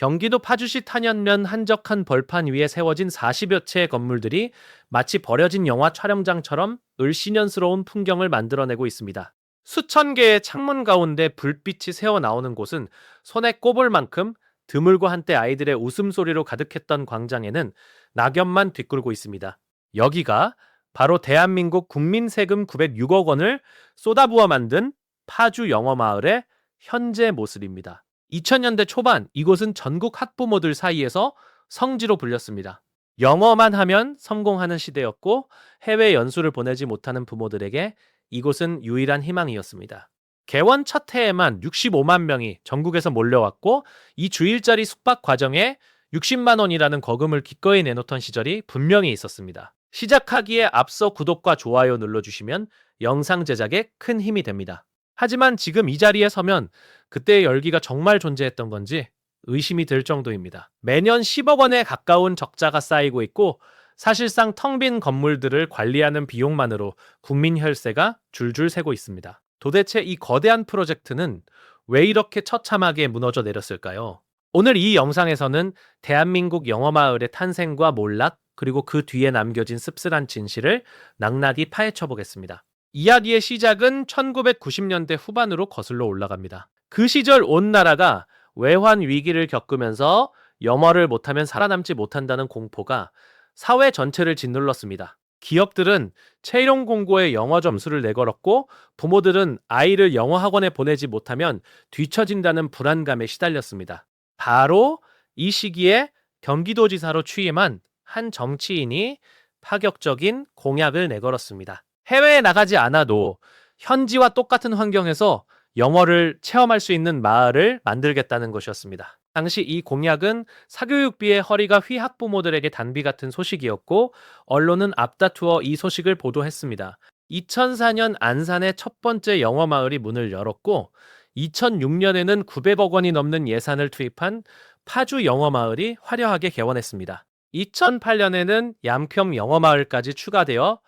경기도 파주시 탄현면 한적한 벌판 위에 세워진 40여 채의 건물들이 마치 버려진 영화 촬영장처럼 을씨년스러운 풍경을 만들어내고 있습니다. 수천 개의 창문 가운데 불빛이 새어 나오는 곳은 손에 꼽을 만큼 드물고 한때 아이들의 웃음소리로 가득했던 광장에는 낙엽만 뒤끌고 있습니다. 여기가 바로 대한민국 국민 세금 906억 원을 쏟아부어 만든 파주 영어마을의 현재 모습입니다. 2000년대 초반 이곳은 전국 학부모들 사이에서 성지로 불렸습니다. 영어만 하면 성공하는 시대였고 해외 연수를 보내지 못하는 부모들에게 이곳은 유일한 희망이었습니다. 개원 첫 해에만 65만 명이 전국에서 몰려왔고 이 주일짜리 숙박 과정에 60만 원이라는 거금을 기꺼이 내놓던 시절이 분명히 있었습니다. 시작하기에 앞서 구독과 좋아요 눌러주시면 영상 제작에 큰 힘이 됩니다. 하지만 지금 이 자리에 서면 그때의 열기가 정말 존재했던 건지 의심이 들 정도입니다. 매년 10억 원에 가까운 적자가 쌓이고 있고 사실상 텅 빈 건물들을 관리하는 비용만으로 국민 혈세가 줄줄 새고 있습니다. 도대체 이 거대한 프로젝트는 왜 이렇게 처참하게 무너져 내렸을까요? 오늘 이 영상에서는 대한민국 영어마을의 탄생과 몰락 그리고 그 뒤에 남겨진 씁쓸한 진실을 낭낭이 파헤쳐 보겠습니다. 이야기의 시작은 1990년대 후반으로 거슬러 올라갑니다. 그 시절 온 나라가 외환 위기를 겪으면서 영어를 못하면 살아남지 못한다는 공포가 사회 전체를 짓눌렀습니다. 기업들은 채용 공고에 영어 점수를 내걸었고 부모들은 아이를 영어 학원에 보내지 못하면 뒤처진다는 불안감에 시달렸습니다. 바로 이 시기에 경기도지사로 취임한 한 정치인이 파격적인 공약을 내걸었습니다. 해외에 나가지 않아도 현지와 똑같은 환경에서 영어를 체험할 수 있는 마을을 만들겠다는 것이었습니다. 당시 이 공약은 사교육비에 허리가 휘 학부모들에게 단비 같은 소식이었고 언론은 앞다투어 이 소식을 보도했습니다. 2004년 안산의 첫 번째 영어 마을이 문을 열었고 2006년에는 900억 원이 넘는 예산을 투입한 파주 영어 마을이 화려하게 개원했습니다. 2008년에는 양평 영어 마을까지 추가되어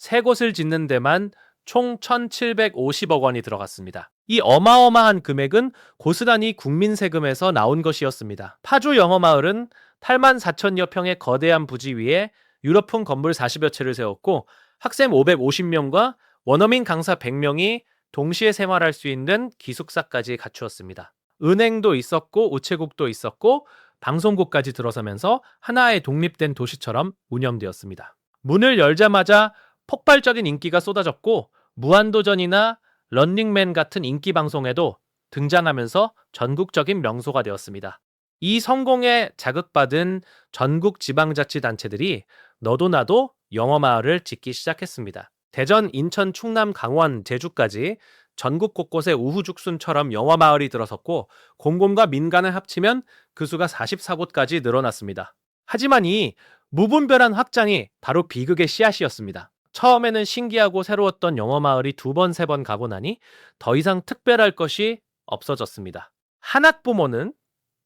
세 곳을 짓는 데만 총 1,750억 원이 들어갔습니다. 이 어마어마한 금액은 고스란히 국민 세금에서 나온 것이었습니다. 파주 영어마을은 8만 4천여 평의 거대한 부지 위에 유럽풍 건물 40여 채를 세웠고 학생 550명과 원어민 강사 100명이 동시에 생활할 수 있는 기숙사까지 갖추었습니다. 은행도 있었고 우체국도 있었고 방송국까지 들어서면서 하나의 독립된 도시처럼 운영되었습니다. 문을 열자마자 폭발적인 인기가 쏟아졌고 무한도전이나 런닝맨 같은 인기 방송에도 등장하면서 전국적인 명소가 되었습니다. 이 성공에 자극받은 전국 지방자치단체들이 너도 나도 영어마을을 짓기 시작했습니다. 대전, 인천, 충남, 강원, 제주까지 전국 곳곳에 우후죽순처럼 영어마을이 들어섰고 공공과 민간을 합치면 그 수가 44곳까지 늘어났습니다. 하지만 이 무분별한 확장이 바로 비극의 씨앗이었습니다. 처음에는 신기하고 새로웠던 영어마을이 2번, 3번 가고 나니 더 이상 특별할 것이 없어졌습니다. 한 학부모는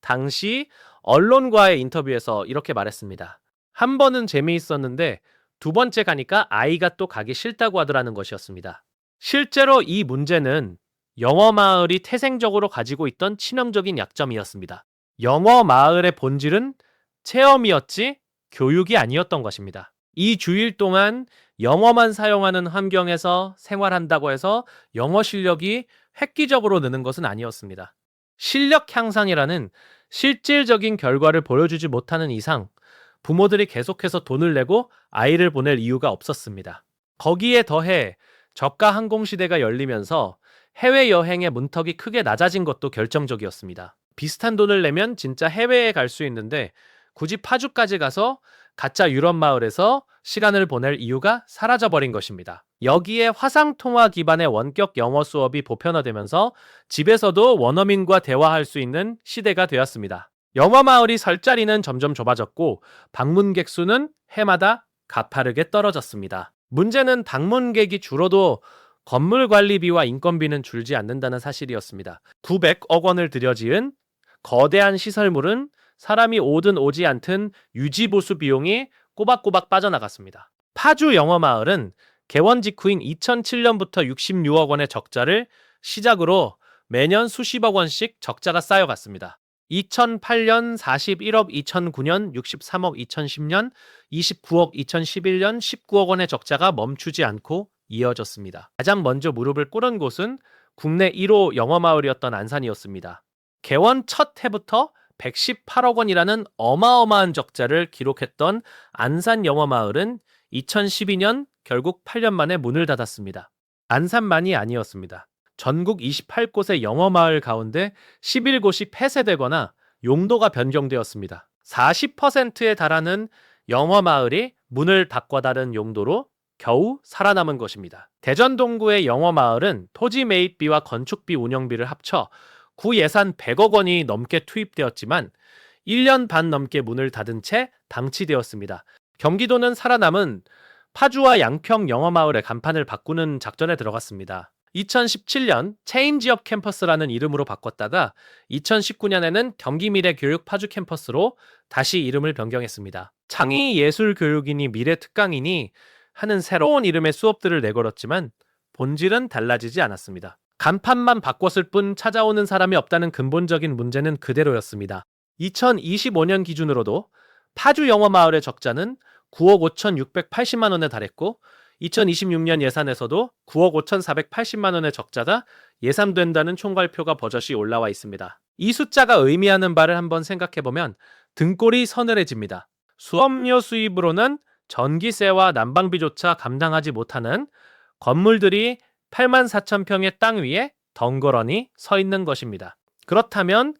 당시 언론과의 인터뷰에서 이렇게 말했습니다. 한 번은 재미있었는데 2번째 가니까 아이가 또 가기 싫다고 하더라는 것이었습니다. 실제로 이 문제는 영어마을이 태생적으로 가지고 있던 치명적인 약점이었습니다. 영어마을의 본질은 체험이었지 교육이 아니었던 것입니다. 이 주일 동안 영어만 사용하는 환경에서 생활한다고 해서 영어 실력이 획기적으로 느는 것은 아니었습니다. 실력 향상이라는 실질적인 결과를 보여주지 못하는 이상 부모들이 계속해서 돈을 내고 아이를 보낼 이유가 없었습니다. 거기에 더해 저가 항공시대가 열리면서 해외여행의 문턱이 크게 낮아진 것도 결정적이었습니다. 비슷한 돈을 내면 진짜 해외에 갈 수 있는데 굳이 파주까지 가서 가짜 유럽 마을에서 시간을 보낼 이유가 사라져버린 것입니다. 여기에 화상통화 기반의 원격 영어 수업이 보편화되면서 집에서도 원어민과 대화할 수 있는 시대가 되었습니다. 영어 마을이 설 자리는 점점 좁아졌고 방문객 수는 해마다 가파르게 떨어졌습니다. 문제는 방문객이 줄어도 건물 관리비와 인건비는 줄지 않는다는 사실이었습니다. 900억 원을 들여 지은 거대한 시설물은 사람이 오든 오지 않든 유지보수 비용이 꼬박꼬박 빠져나갔습니다. 파주 영어마을은 개원 직후인 2007년부터 66억 원의 적자를 시작으로 매년 수십억 원씩 적자가 쌓여갔습니다. 2008년 41억, 2009년 63억, 2010년 29억, 2011년 19억 원의 적자가 멈추지 않고 이어졌습니다. 가장 먼저 무릎을 꿇은 곳은 국내 1호 영어마을이었던 안산이었습니다. 개원 첫 해부터 118억 원이라는 어마어마한 적자를 기록했던 안산 영어마을은 2012년 결국 8년 만에 문을 닫았습니다. 안산만이 아니었습니다. 전국 28곳의 영어마을 가운데 11곳이 폐쇄되거나 용도가 변경되었습니다. 40%에 달하는 영어마을이 문을 닫고 다른 용도로 겨우 살아남은 것입니다. 대전 동구의 영어마을은 토지 매입비와 건축비 운영비를 합쳐 구 예산 100억 원이 넘게 투입되었지만 1년 반 넘게 문을 닫은 채 방치되었습니다. 경기도는 살아남은 파주와 양평 영어마을의 간판을 바꾸는 작전에 들어갔습니다. 2017년 체인지업 캠퍼스라는 이름으로 바꿨다가 2019년에는 경기미래교육 파주 캠퍼스로 다시 이름을 변경했습니다. 창의예술교육이니 미래특강이니 하는 새로운 이름의 수업들을 내걸었지만 본질은 달라지지 않았습니다. 간판만 바꿨을 뿐 찾아오는 사람이 없다는 근본적인 문제는 그대로였습니다. 2025년 기준으로도 파주 영어마을의 적자는 9억 5,680만 원에 달했고 2026년 예산에서도 9억 5,480만 원의 적자가 예상된다는 총괄표가 버젓이 올라와 있습니다. 이 숫자가 의미하는 바를 한번 생각해보면 등골이 서늘해집니다. 수업료 수입으로는 전기세와 난방비조차 감당하지 못하는 건물들이 8만 4천 평의 땅 위에 덩그러니 서 있는 것입니다. 그렇다면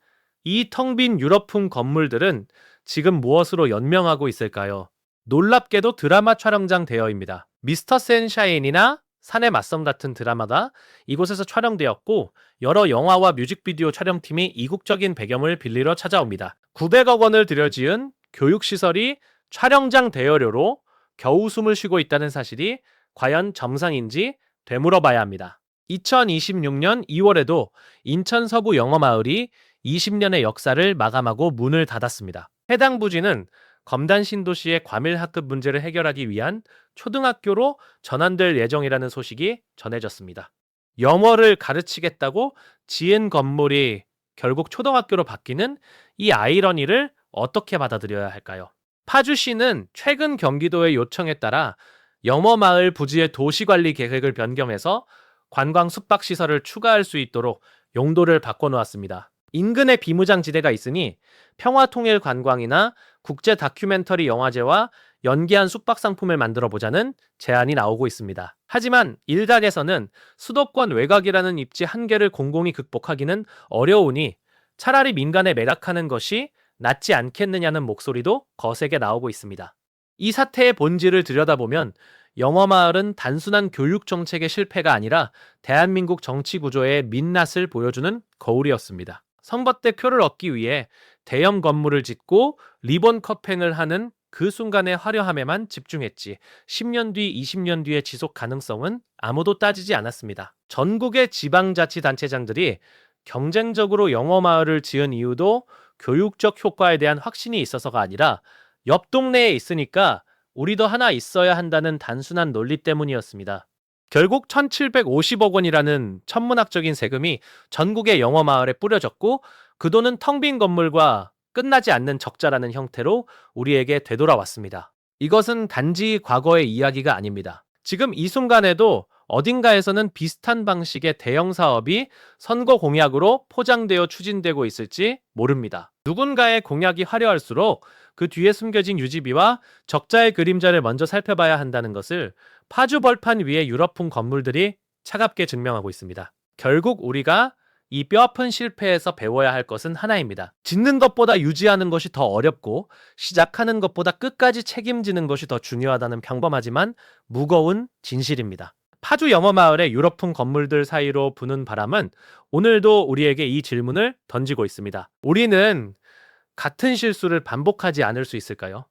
이 텅 빈 유럽풍 건물들은 지금 무엇으로 연명하고 있을까요? 놀랍게도 드라마 촬영장 대여입니다. 미스터 센샤인이나 산의 맞선 같은 드라마가 이곳에서 촬영되었고 여러 영화와 뮤직비디오 촬영팀이 이국적인 배경을 빌리러 찾아옵니다. 900억 원을 들여 지은 교육시설이 촬영장 대여료로 겨우 숨을 쉬고 있다는 사실이 과연 정상인지 되물어봐야 합니다. 2026년 2월에도 인천 서구 영어마을이 20년의 역사를 마감하고 문을 닫았습니다. 해당 부지는 검단 신도시의 과밀 학급 문제를 해결하기 위한 초등학교로 전환될 예정이라는 소식이 전해졌습니다. 영어를 가르치겠다고 지은 건물이 결국 초등학교로 바뀌는 이 아이러니를 어떻게 받아들여야 할까요? 파주시는 최근 경기도의 요청에 따라 영어마을 부지의 도시관리 계획을 변경해서 관광 숙박시설을 추가할 수 있도록 용도를 바꿔놓았습니다. 인근에 비무장지대가 있으니 평화통일관광이나 국제 다큐멘터리 영화제와 연계한 숙박상품을 만들어보자는 제안이 나오고 있습니다. 하지만 일각에서는 수도권 외곽이라는 입지 한계를 공공이 극복하기는 어려우니 차라리 민간에 매각하는 것이 낫지 않겠느냐는 목소리도 거세게 나오고 있습니다. 이 사태의 본질을 들여다보면 영어마을은 단순한 교육정책의 실패가 아니라 대한민국 정치 구조의 민낯을 보여주는 거울이었습니다. 선거때 표를 얻기 위해 대형 건물을 짓고 리본 커팽을 하는 그 순간의 화려함에만 집중했지 10년 뒤, 20년 뒤의 지속 가능성은 아무도 따지지 않았습니다. 전국의 지방자치단체장들이 경쟁적으로 영어마을을 지은 이유도 교육적 효과에 대한 확신이 있어서가 아니라 옆 동네에 있으니까 우리도 하나 있어야 한다는 단순한 논리 때문이었습니다. 결국 1,750억 원이라는 천문학적인 세금이 전국의 영어마을에 뿌려졌고 그 돈은 텅 빈 건물과 끝나지 않는 적자라는 형태로 우리에게 되돌아왔습니다. 이것은 단지 과거의 이야기가 아닙니다. 지금 이 순간에도 어딘가에서는 비슷한 방식의 대형 사업이 선거 공약으로 포장되어 추진되고 있을지 모릅니다. 누군가의 공약이 화려할수록 그 뒤에 숨겨진 유지비와 적자의 그림자를 먼저 살펴봐야 한다는 것을 파주 벌판 위의 유럽풍 건물들이 차갑게 증명하고 있습니다. 결국 우리가 이 뼈아픈 실패에서 배워야 할 것은 하나입니다. 짓는 것보다 유지하는 것이 더 어렵고 시작하는 것보다 끝까지 책임지는 것이 더 중요하다는 평범하지만 무거운 진실입니다. 파주 영어마을의 유럽풍 건물들 사이로 부는 바람은 오늘도 우리에게 이 질문을 던지고 있습니다. 우리는 같은 실수를 반복하지 않을 수 있을까요?